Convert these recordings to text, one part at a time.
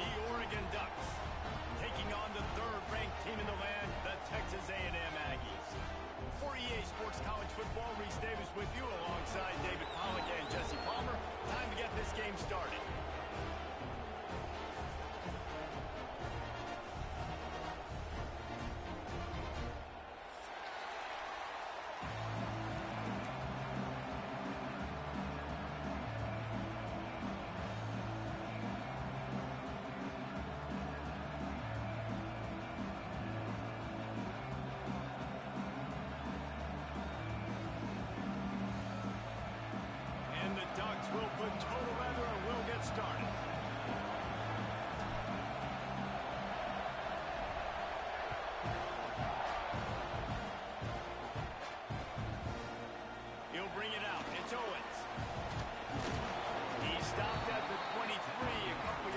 The Oregon Ducks taking on the third-ranked team in the land, the Texas A&M Aggies. For EA Sports College Football, Reese Davis with you alongside David Pollack and Jesse Palmer. Time to get this game started. We'll put total leather and we'll get started. He'll bring it out. It's Owens. He stopped at the 23 a couple of yards.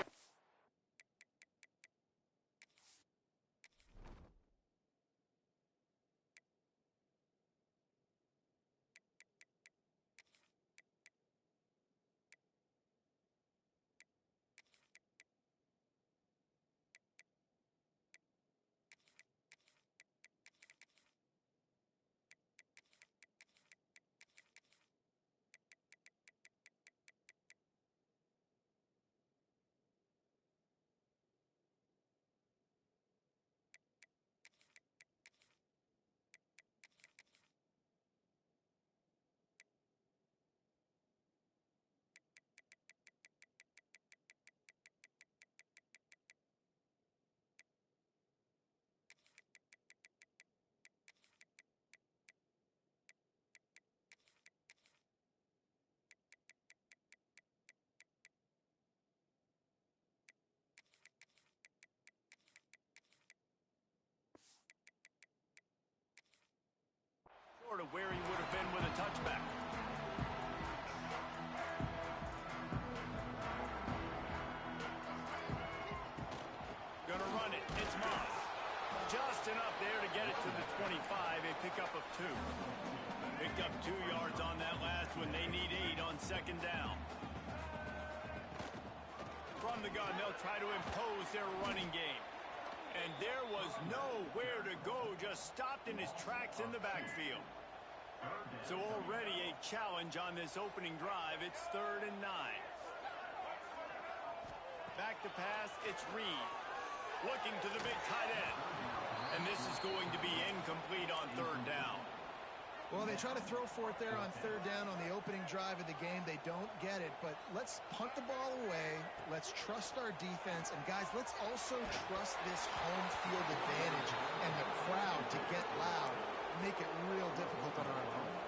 Short of where he would have been with a touchback. Gonna run it. It's Moss. Just enough there to get it to the 25. A pickup of 2. Picked up 2 yards on that last one. They need 8 on second down. From the gun, they'll try to impose their running game. And there was nowhere to go, just stopped in his tracks in the backfield. So already a challenge on this opening drive. It's 3rd and 9. Back to pass, it's Reed. Looking to the big tight end. And this is going to be incomplete on 3rd down. Well, they try to throw for it there on 3rd down on the opening drive of the game. They don't get it, but let's punt the ball away. Let's trust our defense. And, guys, let's also trust this home field advantage and the crowd to get loud and make it real difficult on our opponent.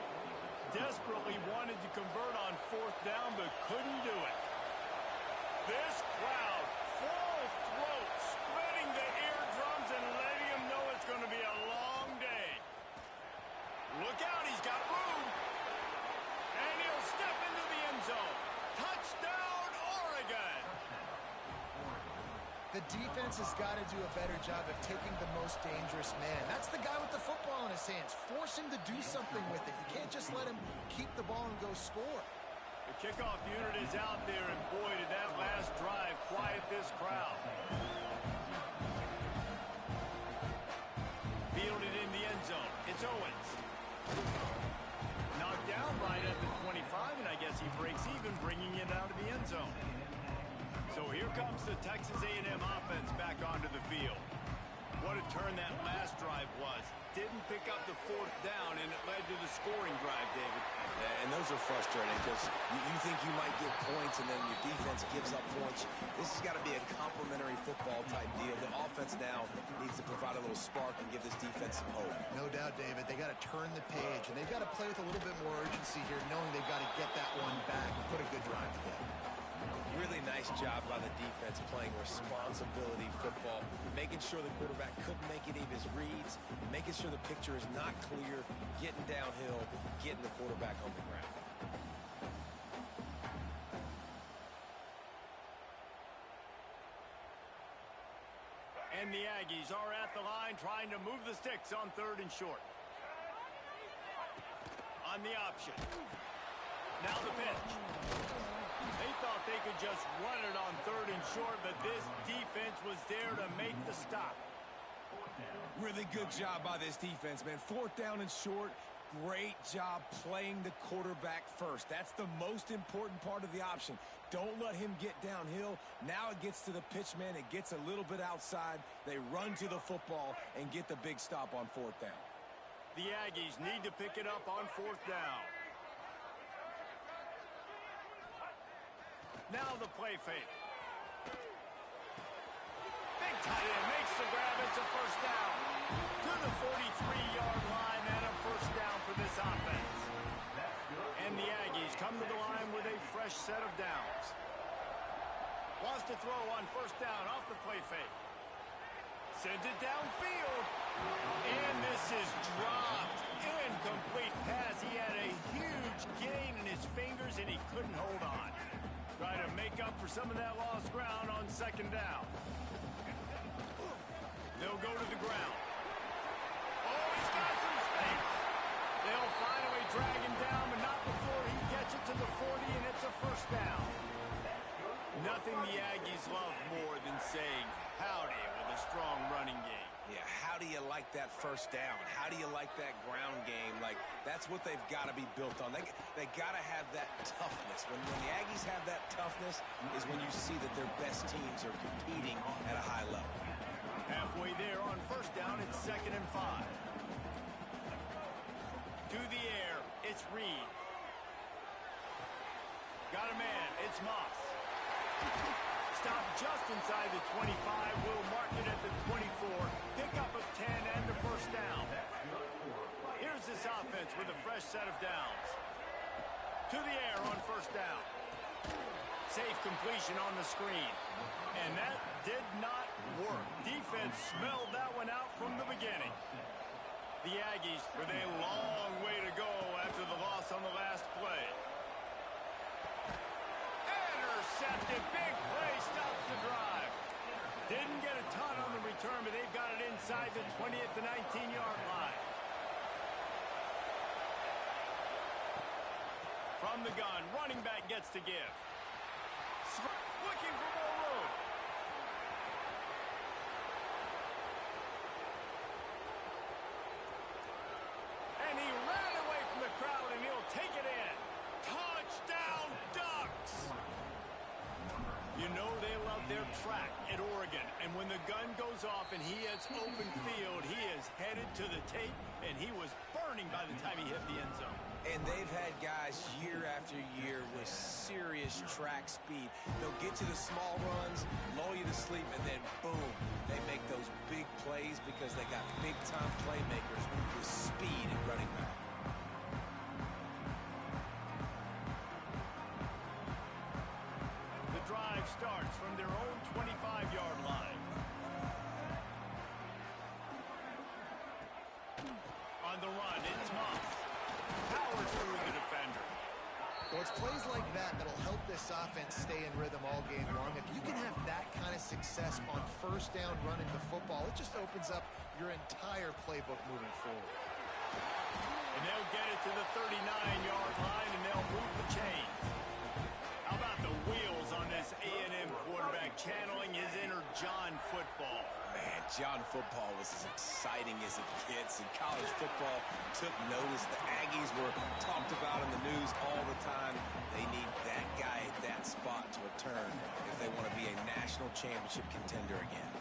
Desperately wanted to convert on 4th down, but couldn't do it. This crowd, full throat, spreading the eardrums and letting them know it's going to be a long day. Look out, he's got room. And he'll step into the end zone. Touchdown, Oregon. The defense has got to do a better job of taking the most dangerous man. That's the guy with the football in his hands. Force him to do something with it. You can't just let him keep the ball and go score. The kickoff unit is out there, and boy, did that last drive quiet this crowd. Fielded in the end zone. It's Owens. Knocked down right at the 25, and I guess he breaks even, bringing it out of the end zone. So here comes the Texas A&M offense back onto the field. What a turn that last drive was. Didn't pick up the 4th down, and it led to the scoring drive, David. Yeah, and those are frustrating because you think you might get points, and then your defense gives up points. This has got to be a complementary football type deal. The offense now needs to provide a little spark and give this defense some hope. No doubt, David. They got to turn the page, and they've got to play with a little bit more urgency here, knowing they've got to get that one back and put a good drive together. Really nice job by the defense playing responsibility football, making sure the quarterback couldn't make any of his reads, making sure the picture is not clear, getting downhill, getting the quarterback on the ground. And the Aggies are at the line trying to move the sticks on 3rd and short. On the option. Now the pitch. They thought they could just run it on 3rd and short, but this defense was there to make the stop. Really good job by this defense, man. 4th down and short. Great job playing the quarterback first. That's the most important part of the option. Don't let him get downhill. Now it gets to the pitch man. It gets a little bit outside. They run to the football and get the big stop on 4th down. The Aggies need to pick it up on 4th down. Now the play fake. Big tight end makes the grab. It's a 1st down. To the 43-yard line and a 1st down for this offense. And the Aggies come to the line with a fresh set of downs. Wants to throw on 1st down off the play fake. Sends it downfield. And this is dropped. Incomplete pass. He had a huge gain in his fingers and he couldn't hold on. Try to make up for some of that lost ground on 2nd down. They'll go to the ground. Oh, he's got some space. They'll finally drag him down, but not before he gets it to the 40, and it's a 1st down. Nothing the Aggies love more than saying howdy with a strong running game. Yeah, how do you like that 1st down? How do you like that ground game? Like, that's what they've got to be built on. They got to have that toughness. When the Aggies have that toughness is when you see that their best teams are competing at a high level. Halfway there on 1st down, it's 2nd and 5. To the air, it's Reed. Got a man, it's Moss. Stop just inside the 25, will mark it at the 24. Pick up of 10 and a 1st down. Here's this offense with a fresh set of downs. To the air on 1st down. Safe completion on the screen. And that did not work. Defense smelled that one out from the beginning. The Aggies with a long way to go after the loss on the last play. Intercepted. Big play stops the drive. Didn't get a ton on the return, but they've got it inside the 20 at the 19-yard line. From the gun, running back gets to give. Looking for more room. And he ran away from the crowd, and he'll take it in. Touchdown, Ducks! You know they love their track at Oregon, and when the gun goes off and he hits open field, he is headed to the tape, and he was burning by the time he hit the end zone. And they've had guys year after year with serious track speed. They'll get to the small runs, lull you to sleep, and then boom, they make those big plays because they got big-time playmakers with speed at running back. The drive starts from their own 25-yard line. On the run, it's Moss. Powers through the defender. Well, it's plays like that that'll help this offense stay in rhythm all game long. If you can have that kind of success on 1st down running the football, it just opens up your entire playbook moving forward. And they'll get it to the 39-yard line, and they'll move the chains. How about the wheels on this A&M quarterback channeling his inner John football? Man, John football was as exciting as it gets, and college football took notice. The Aggies were talked about in the news all the time. They need that guy at that spot to return if they want to be a national championship contender again.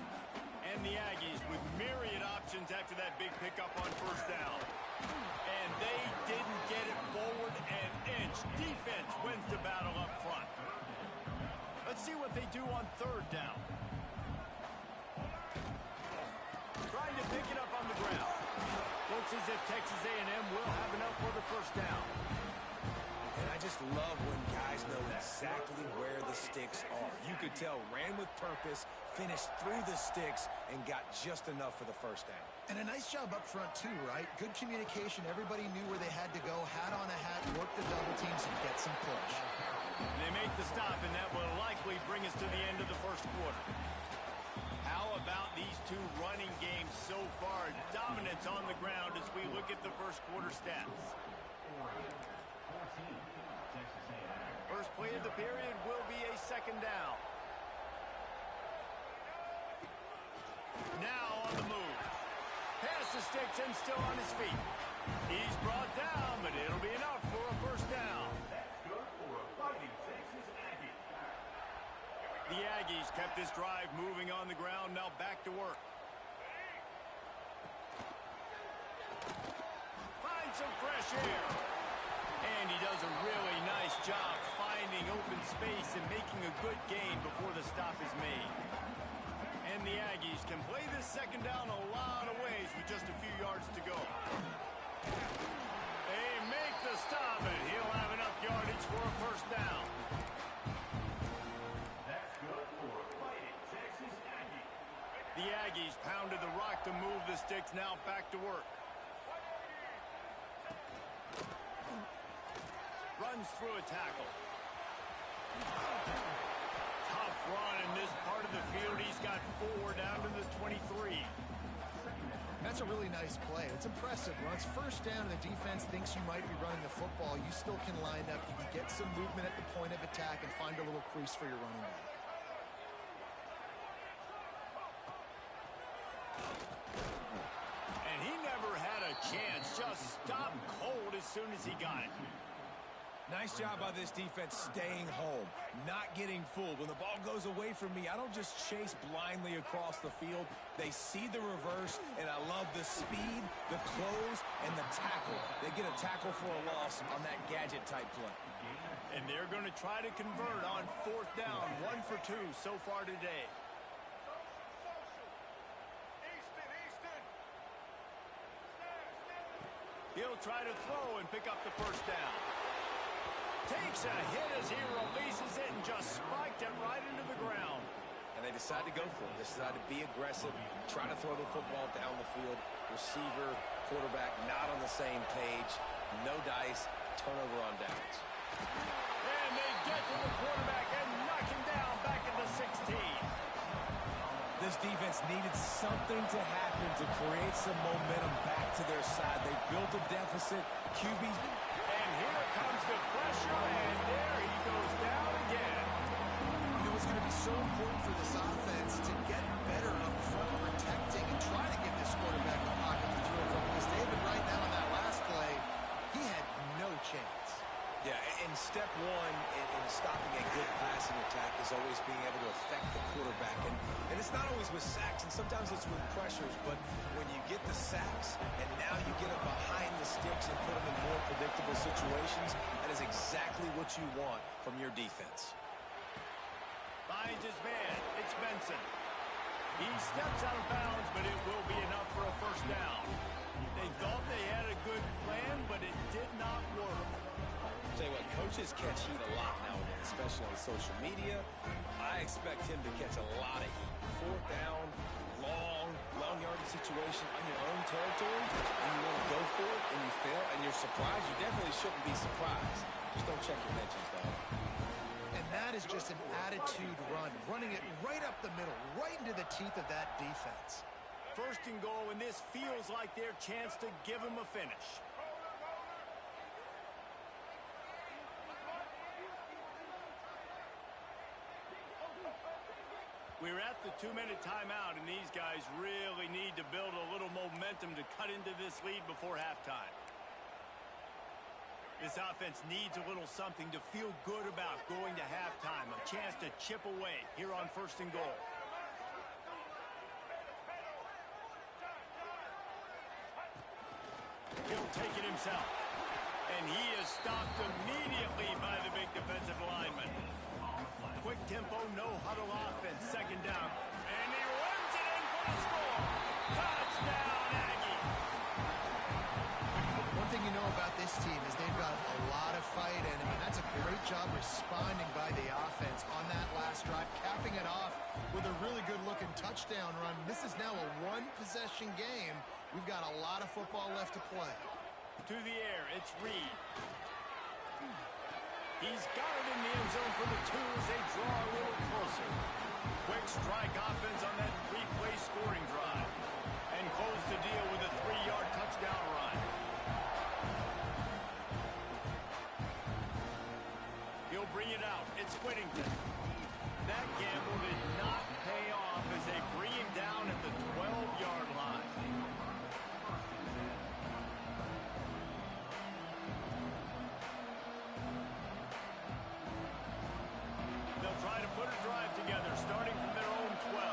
And the Aggies with myriad options after that big pickup on 1st down. And they didn't get it forward an inch. Defense wins the battle up front. Let's see what they do on 3rd down. Trying to pick it up on the ground. Looks as if Texas A&M will have enough for the 1st down. And I just love when guys know exactly where the sticks are. You could tell ran with purpose, finished through the sticks, and got just enough for the 1st down. And a nice job up front, too, right? Good communication. Everybody knew where they had to go. Hat on a hat, work the double teams, and get some push. They make the stop, and that will likely bring us to the end of the 1st quarter. How about these two running games so far? Dominance on the ground as we look at the 1st quarter stats. First play of the period will be a second down. Now on the move. Pass the sticks and still on his feet. He's brought down, but it'll be enough for a first down. That's good for a fighting Texas Aggie. The Aggies kept this drive moving on the ground. Now back to work. Find some fresh air. And he does a really nice job finding open space and making a good gain before the stop is made. And the Aggies can play this second down a lot of ways with just a few yards to go. They make the stop, and he'll have enough yardage for a first down. That's good for a fighting Texas Aggie. The Aggies pounded the rock to move the sticks. Now back to work. Runs through a tackle. Tough run in this part of the field. He's got 4 down to the 23. That's a really nice play. It's impressive. When it's first down and the defense thinks you might be running the football, you still can line up. You can get some movement at the point of attack and find a little crease for your running back. And he never had a chance. Just stopped cold as soon as he got it. Nice job by this defense staying home, not getting fooled. When the ball goes away from me, I don't just chase blindly across the field. They see the reverse, and I love the speed, the close, and the tackle. They get a tackle for a loss on that gadget-type play. And they're going to try to convert on fourth down. 1 for 2 so far today. He'll try to throw and pick up the first down. Takes a hit as he releases it and just spiked it right into the ground. And they decide to go for it. They decide to be aggressive, try to throw the football down the field. Receiver, quarterback not on the same page. No dice, turnover on downs. And they get to the quarterback and knock him down back at the 16. This defense needed something to happen to create some momentum back to their side. They built a deficit. QB's... And here comes the pressure, and there he goes down again. You know, it's going to be so important for this offense to get better up front protecting and try to give this quarterback a pocket to throw from. Because David, right now in that last play, he had no chance. Yeah, and step one in stopping a good passing attack is always being able to affect the quarterback. And it's not always with sacks, and sometimes it's with pressures, but when you get the sacks and now you get them behind the sticks and put them in more predictable situations, that is exactly what you want from your defense. Finds his man. It's Benson. He steps out of bounds, but it will be enough for a first down. They thought they had a good plan, but it did not work. Tell you what, coaches catch heat a lot nowadays, especially on social media. I expect him to catch a lot of heat. Fourth down, long yardage situation on your own territory, and you want to go for it, and you fail, and you're surprised. You definitely shouldn't be surprised. Just don't check your mentions, dog. And that is just an attitude run, running it right up the middle, right into the teeth of that defense. First and goal, and this feels like their chance to give him a finish. We're at the 2-minute timeout, and these guys really need to build a little momentum to cut into this lead before halftime. This offense needs a little something to feel good about going to halftime, a chance to chip away here on first and goal. He'll take it himself, and he is stopped immediately by the big defensive lineman. Quick tempo, no huddle offense, second down. And he runs it in for the score. Touchdown, Aggie. One thing you know about this team is they've got a lot of fight in them, and that's a great job responding by the offense on that last drive, capping it off with a really good-looking touchdown run. This is now a one-possession game. We've got a lot of football left to play. To the air, it's Reed. He's got it in the end zone for the 2 as they draw a little closer. Quick strike offense on that 3-play scoring drive. And close the deal with a 3-yard touchdown run. He'll bring bring it out. It's Whittington. That gamble did not pay off as they bring him down at the 12-yard line. They'll try to put a drive together, starting from their own 12.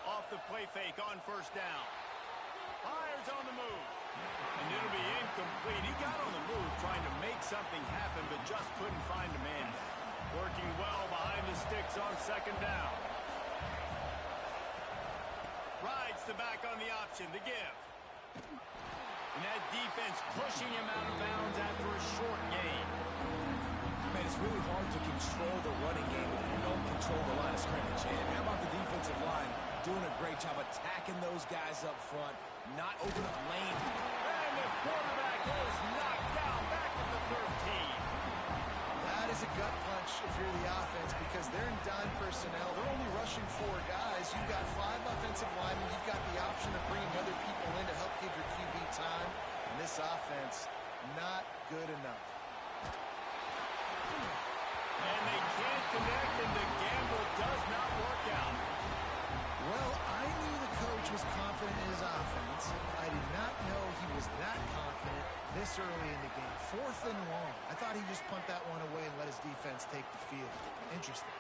Off the play fake on first down. Fires on the move. And it'll be incomplete. He got on the move trying to make something happen, but just couldn't find a man. Working well behind the sticks on second down. Rides the back on the option, the give. And that defense pushing him out of bounds after a short gain. Man, it's really hard to control the running game if you don't control the line of scrimmage. And how about the defensive line doing a great job attacking those guys up front, not opening up lane. And the quarterback is knocked down back at the 13. That is a gut punch if you're the offense because they're in dime personnel. They're only rushing 4 guys. You've got 5 offensive linemen. You've got the option of bringing other people in to help give your QB time. And this offense, not good enough. And they can't connect, and the gamble does not work out. Well, I knew the coach was confident in his offense. I did not know he was that confident this early in the game. 4th and long. I thought he'd just punt that one away and let his defense take the field. Interesting.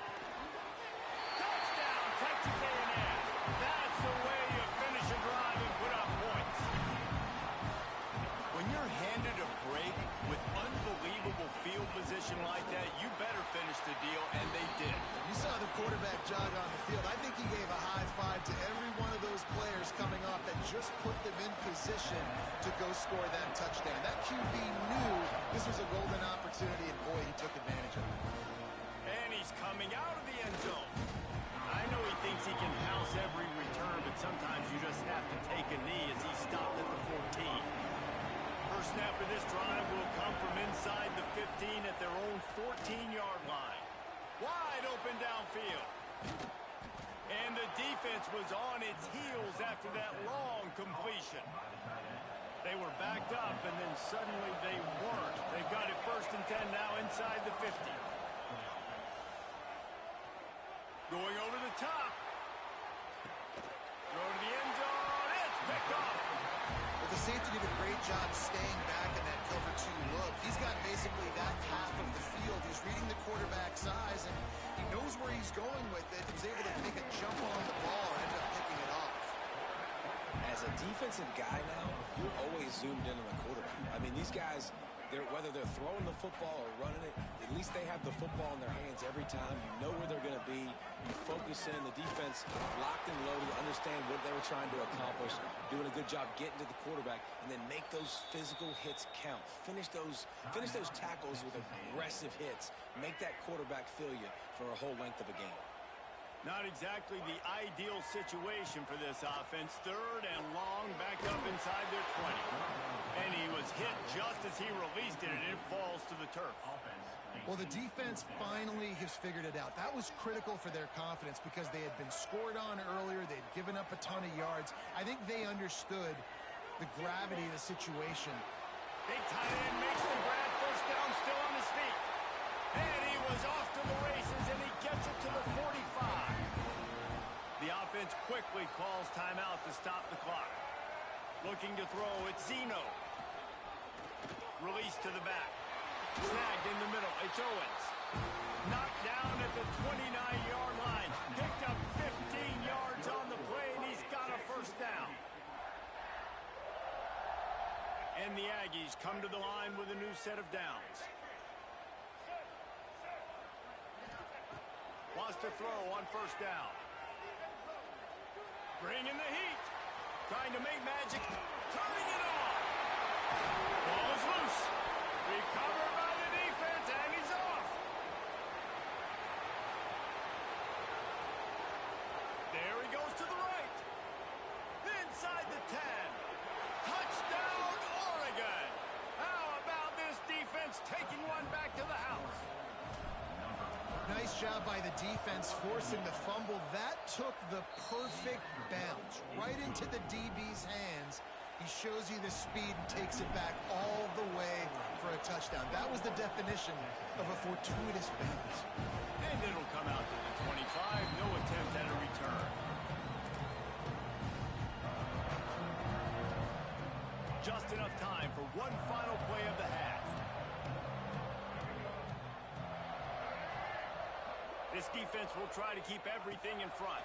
Touchdown, Texas A&M. That's the way you finish a drive and put up points. When you're handed a break with unbelievable field position like that, you better finish the deal, and they did. You saw the quarterback jog on the field. I think he gave a high five to every one of those players coming off that just put them in position to go score that touchdown. That QB knew this was a golden opportunity, and boy, he took advantage of it. And he's coming out of the end zone. I know he thinks he can house every return, but sometimes you just have to take a knee as he stopped at the 14. First snap of this drive will come from inside the 15 at their own 14-yard line. Wide open downfield. And the defense was on its heels after that long completion. They were backed up, and then suddenly they weren't. They've got it 1st and 10 now inside the 50. Going over the top. Throw to the end zone. It's picked off. Well, the safety did a great job staying back in that cover 2 look. He's got basically that half of the field. He's reading the quarterback's eyes, and he knows where he's going with it. He's able to make a jump on the ball and end up picking it off. As a defensive guy now, you're always zoomed in on the quarterback. I mean, these guys, whether they're throwing the football or running it, at least they have the football in their hands every time. You know where they're going to be. You focus in. The defense locked and loaded, understand what they were trying to accomplish, doing a good job getting to the quarterback, and then make those physical hits count. Finish those tackles with aggressive hits. Make that quarterback feel you for a whole length of a game. Not exactly the ideal situation for this offense. 3rd and long, back up inside their 20. And he was hit just as he released it, and it falls to the turf. Well, the defense finally has figured it out. That was critical for their confidence because they had been scored on earlier. They'd given up a ton of yards. I think they understood the gravity of the situation. Big tight end makes the grab, 1st down, still on his feet. And he was off to the races, and he gets it to the 45. The offense quickly calls timeout to stop the clock. Looking to throw, it's Zeno. Release to the back. Snagged in the middle, it's Owens. Knocked down at the 29-yard line. Picked up 15 yards on the play, and he's got a 1st down. And the Aggies come to the line with a new set of downs. Wants to throw on 1st down. Bringing the heat. Trying to make magic. Turning it on. Ball is loose. Recovered by the defense, and he's off. There he goes to the right. Inside the 10. Touchdown, Oregon. How about this defense taking one back to the house? Nice job by the defense forcing the fumble. That took the perfect bounce right into the DB's hands. He shows you the speed and takes it back all the way touchdown. That was the definition of a fortuitous bounce. And it'll come out to the 25. No attempt at a return. Just enough time for one final play of the half. This defense will try to keep everything in front.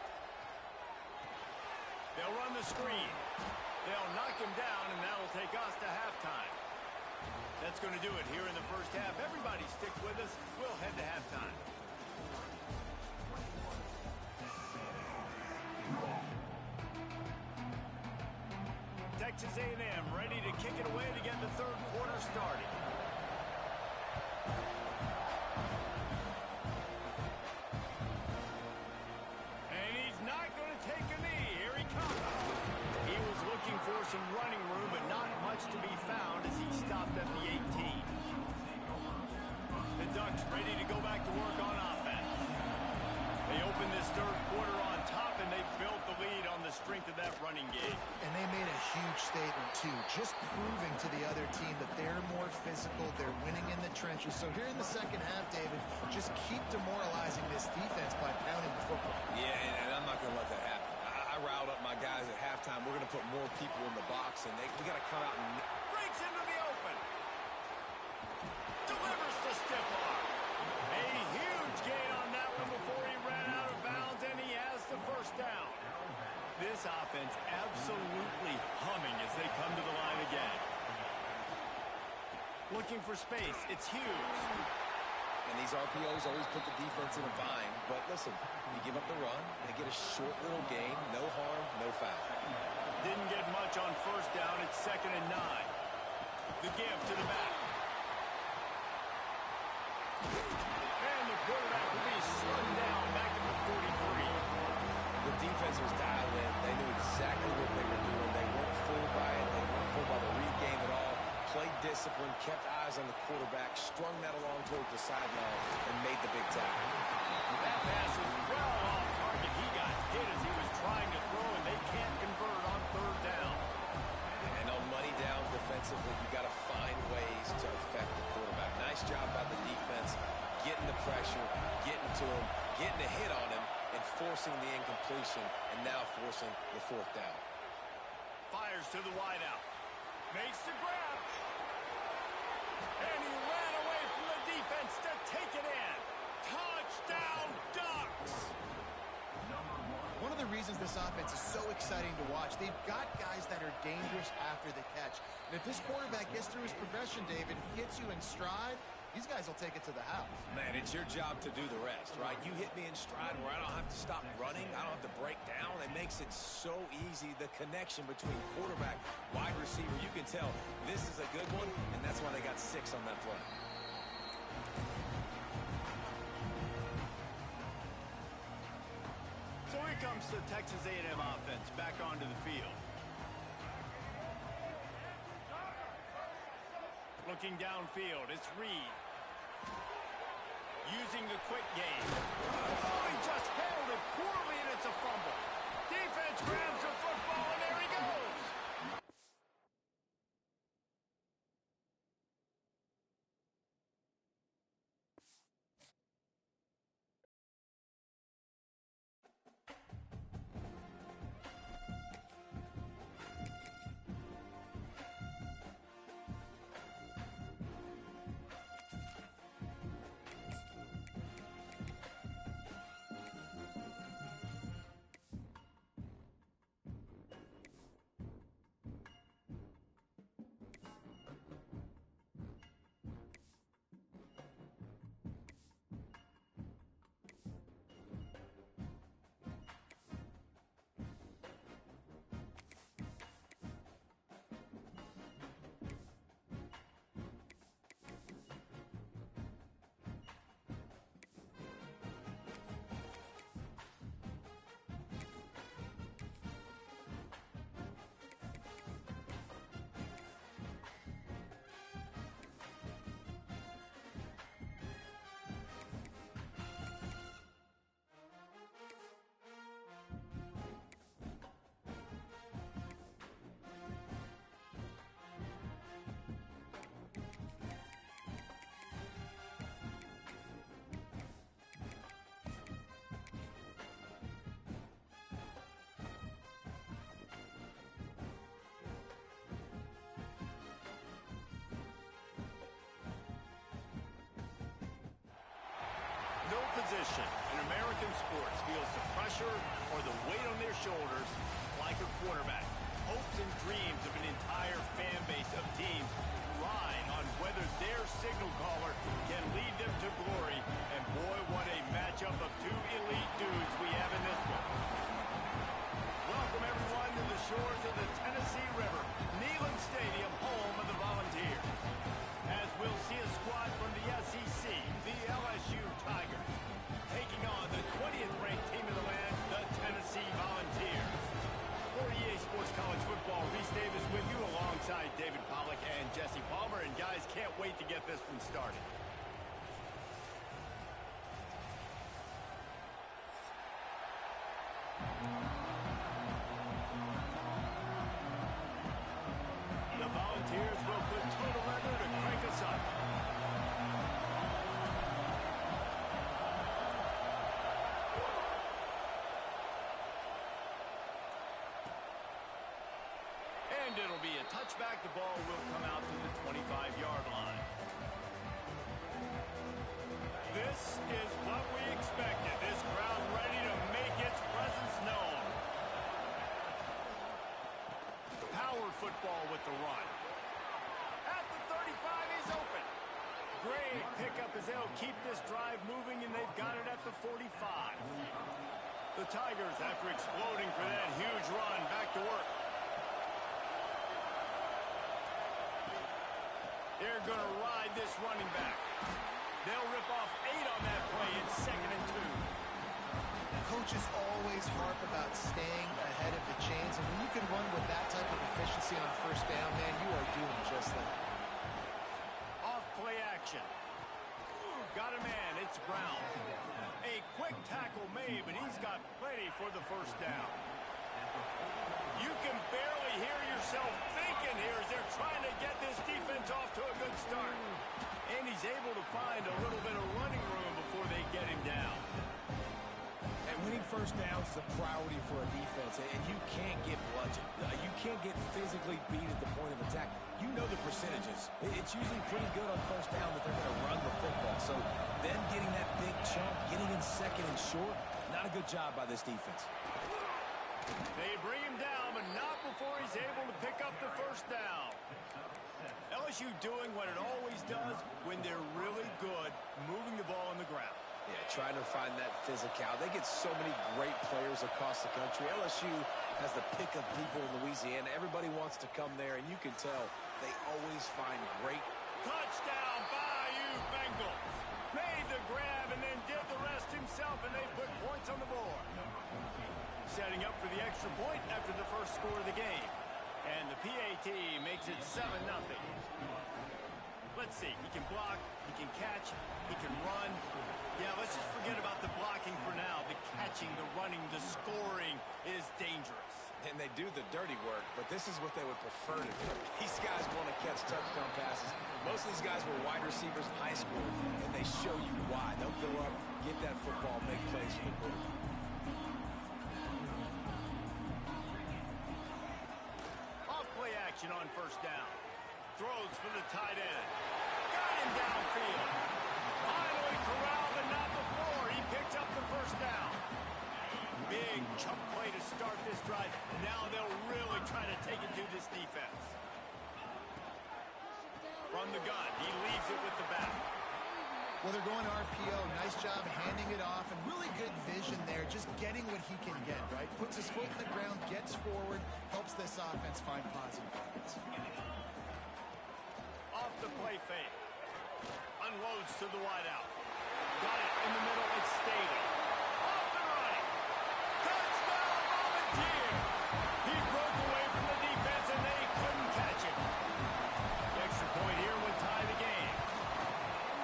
They'll run the screen. They'll knock him down, and that'll take us to halftime. That's going to do it here in the first half. Everybody stick with us. We'll head to halftime. Texas A&M ready to kick it away to get the third quarter started. And he's not going to take a knee. Here he comes. He was looking for some running room, but not much to be found as he stopped at the 18. The Ducks ready to go back to work on offense. They open this third quarter on top, and they built the lead on the strength of that running game. And they made a huge statement, too, just proving to the other team that they're more physical, they're winning in the trenches. So here in the second half, David, just keep demoralizing this defense by pounding the football. Yeah, and I'm not going to let that happen. I riled up my guys at halftime. We're going to put more people in the box, and we got to come out and... Breaks into the open. Delivers the stiff arm. A huge gain on that one before he ran out of bounds, and he has the first down. This offense absolutely humming as they come to the line again. Looking for space. It's Hughes. And these RPOs always put the defense in a bind. But listen, you give up the run, they get a short little gain, no harm, no foul. Didn't get much on first down. It's 2nd and 9. The give to the back. And the quarterback will be slowed down back at the 43. The defense was dialed in. They knew exactly what they were doing. They weren't fooled by it. They weren't fooled by the read game at all. Played discipline, kept eyes on the quarterback, strung that along towards the sideline, and made the big tackle. That pass is well off target. He got hit as he was trying to throw, and they can't convert on third down. And on money down defensively, you got to find ways to affect the quarterback. Nice job by the defense, getting the pressure, getting to him, getting a hit on him, and forcing the incompletion, and now forcing the fourth down. Fires to the wideout. Makes the grab. And he ran away from the defense to take it in. Touchdown, Ducks! One of the reasons this offense is so exciting to watch, they've got guys that are dangerous after the catch. And if this quarterback gets through his progression, David, hits you in stride, these guys will take it to the house. Man, it's your job to do the rest, right? You hit me in stride where I don't have to stop running. I don't have to break down. It makes it so easy, the connection between quarterback, wide receiver. You can tell this is a good one, and that's why they got 6 on that play. So here comes the Texas A&M offense back onto the field. Looking downfield, it's Reed. Using the quick game. Oh, he just held it poorly, and it's a fumble. Defense grabs the football, and there he goes. American sports feels the pressure or the weight on their shoulders like a quarterback. Hopes and dreams of an entire fan base of teams ride on whether their signal caller can lead them to glory. And boy, what a matchup of two elite dudes we have in this one. Welcome everyone to the shores of the Tennessee River, Neyland Stadium, home of the Volunteers. As we'll see a squad from the SEC, the LSU Tigers, taking on the 20th ranked team of the land, the Tennessee Volunteers. For EA Sports College Football, Reese Davis with you alongside David Pollack and Jesse Palmer. And guys, can't wait to get this one started. The Volunteers will put total leather to crank us up. And it'll be a touchback. The ball will come out to the 25-yard line. This is what we expected. This crowd ready to make its presence known. Power football with the run. At the 35, he's open. Great pickup as they'll keep this drive moving, and they've got it at the 45. The Tigers, after exploding for that huge run, back to work. They're going to ride this running back. They'll rip off 8 on that play. It's 2nd and 2. Coaches always harp about staying ahead of the chains, and when you can run with that type of efficiency on first down, man, you are doing just that. Off play action. Got a man. It's Brown. A quick tackle made, but he's got plenty for the first down. You can barely hear yourself thinking here as they're trying to get this defense off to a good start. And he's able to find a little bit of running room before they get him down. And winning first downs is a priority for a defense, and you can't get bludgeoned. You can't get physically beat at the point of attack. You know the percentages. It's usually pretty good on first down that they're going to run the football. So them getting that big chunk, getting in 2nd and short, not a good job by this defense. They bring him down, but not before he's able to pick up the first down. LSU doing what it always does when they're really good, moving the ball on the ground. Yeah, trying to find that physical. They get so many great players across the country. LSU has the pick of people in Louisiana. Everybody wants to come there, and you can tell they always find great. Touchdown, Bayou Bengals. Made the grab and then did the rest himself, and they put points on the board. Setting up for the extra point after the first score of the game. And the PAT makes it 7-0. Let's see. He can block, he can catch, he can run. Yeah, let's just forget about the blocking for now. The catching, the running, the scoring is dangerous. And they do the dirty work, but this is what they would prefer to do. These guys want to catch touchdown passes. Most of these guys were wide receivers in high school, and they show you why. They'll go up, get that football, make plays for the quarterback. On first down. Throws for the tight end. Got him downfield. Finally corralled, but not before. He picked up the first down. Big chunk play to start this drive. Now they'll really try to take it to this defense. From the gun, he leaves it with the back. Well, they're going RPO. Nice job handing it off, and really good vision there, just getting what he can get, right? Puts his foot in the ground, gets forward, helps this offense find positive points. Off the play fake. Unloads to the wideout. Got it in the middle. It's Staley. Off and running. Touchdown, Volunteer. He broke away from the defense, and they couldn't catch him. The extra point here would tie the game.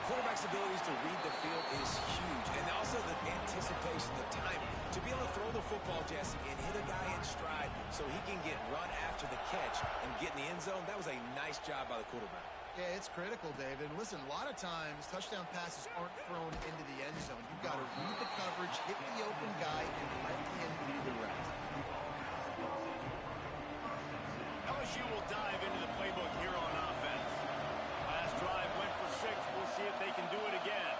Quarterback's abilities to read the field is huge, and also the anticipation, the timing. To be able to throw the football, Jesse, and hit a guy in stride so he can get run after the catch and get in the end zone, that was a nice job by the quarterback. Yeah, it's critical, David. Listen, a lot of times touchdown passes aren't thrown into the end zone. You've got to read the coverage, hit the open guy, and let him do the rest. LSU will dive into the playbook here on offense. Last drive went for 6. We'll see if they can do it again.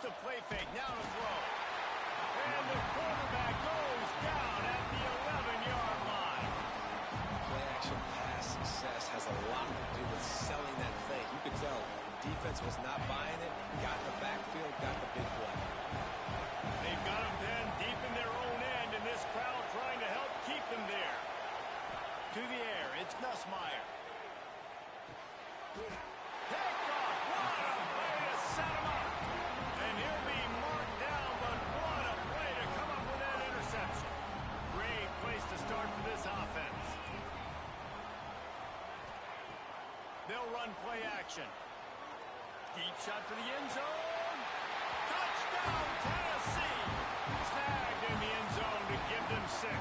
the play fake. Now to throw. And the quarterback goes down at the 11-yard line. Play action pass success has a lot to do with selling that fake. You could tell defense was not buying it. Got in the backfield, got the big play. They've got them pinned deep in their own end, and this crowd trying to help keep them there. To the air, it's Ncaa. Take off. What a play to set him up. And he'll be marked down, but what a play to come up with that interception. Great place to start for this offense. They'll run play action. Deep shot for the end zone. Touchdown, Tennessee. Snagged in the end zone to give them 6.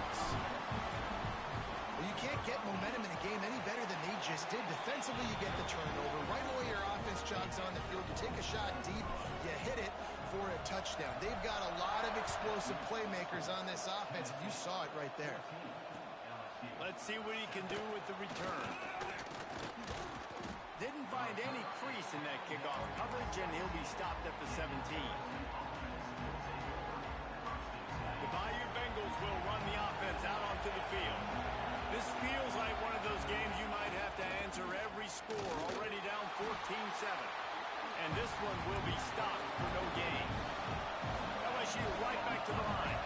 Well, you can't get momentum in a game any better than they just did. Defensively, you get the turnover. Right away, your offense jogs on the field. You take a shot deep, you hit it for a touchdown. They've got a lot of explosive playmakers on this offense, and you saw it right there. Let's see what he can do with the return. Didn't find any crease in that kickoff coverage, and he'll be stopped at the 17. The Bayou Bengals will run the offense out onto the field. This feels like one of those games you might have to answer every score, already down 14-7. And this one will be stopped for no gain. LSU right back to the line.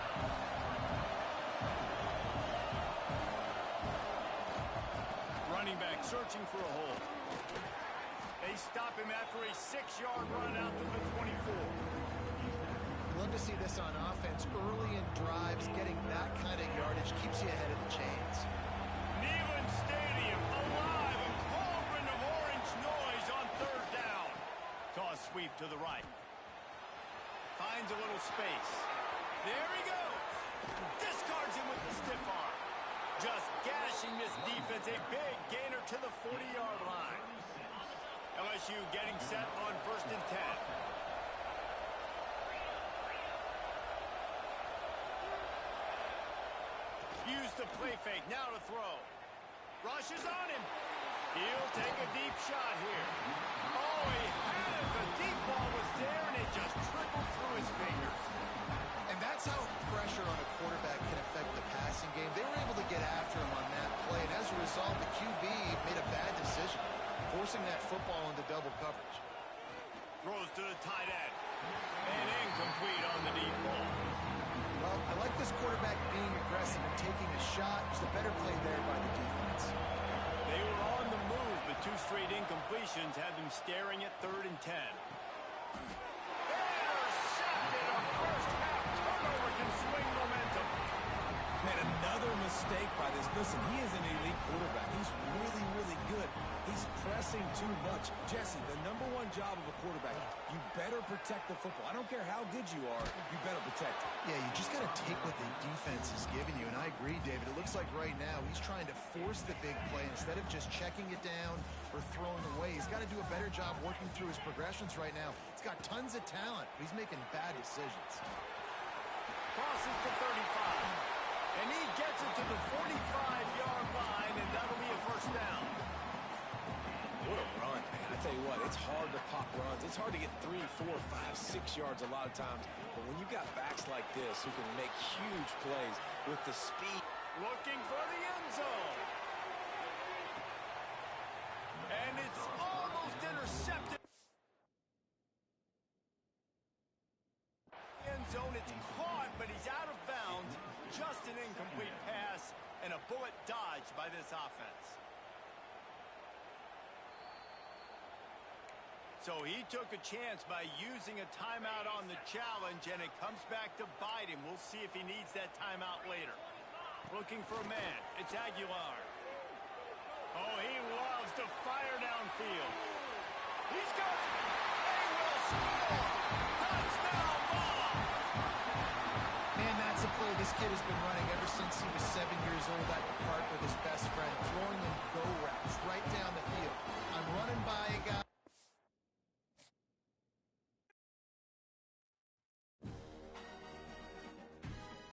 Running back searching for a hole. They stop him after a 6-yard run out to the 24. Love to see this on offense. Early in drives, getting that kind of yardage keeps you ahead of the chains. Neyland Stadium alive, a cauldron of orange noise on 3rd down. Toss sweep to the right. Finds a little space. There he goes. Discards him with the stiff arm. Just gashing this defense. A big gainer to the 40-yard line. LSU getting set on 1st and 10. Use the play fake. Now to throw. Rushes on him. He'll take a deep shot here. Oh, he had it. The deep ball was there, and it just trickled through his fingers. And that's how pressure on a quarterback can affect the passing game. They were able to get after him on that play, and as a result, the QB made a bad decision, forcing that football into double coverage. Throws to the tight end. And incomplete on the deep ball. Well, I like this quarterback being aggressive and taking a shot. Just a better play there by the defense. They were on the move, but 2 straight incompletions had them staring at 3rd and 10. Intercepted. A first-half turnover can swing momentum. Man, another mistake by this. Listen, he is an elite quarterback. He's really, really good. He's pressing too much. Jesse, the #1 job of a quarterback, you better protect the football. I don't care how good you are, you better protect it. Yeah, you just got to take what the defense is giving you, and I agree, David. It looks like right now he's trying to force the big play instead of just checking it down or throwing away. He's got to do a better job working through his progressions right now. He's got tons of talent, but he's making bad decisions. Crosses to 35. And he gets it to the 45-yard line, and that'll be a 1st down. What a run, man. I tell you what, it's hard to pop runs. It's hard to get 3, 4, 5, 6 yards a lot of times. But when you've got backs like this who can make huge plays with the speed. Looking for the end zone. And it's almost intercepted. End zone, it's caught, but he's out of bounds. Just an incomplete pass and a bullet dodged by this offense. So he took a chance by using a timeout on the challenge, and it comes back to bite him. We'll see if he needs that timeout later. Looking for a man. It's Aguilar. Oh, he loves to fire downfield. He's got it. They will score. Touchdown ball. Man, that's a play this kid has been running ever since he was 7 years old at the park with his best friend, throwing him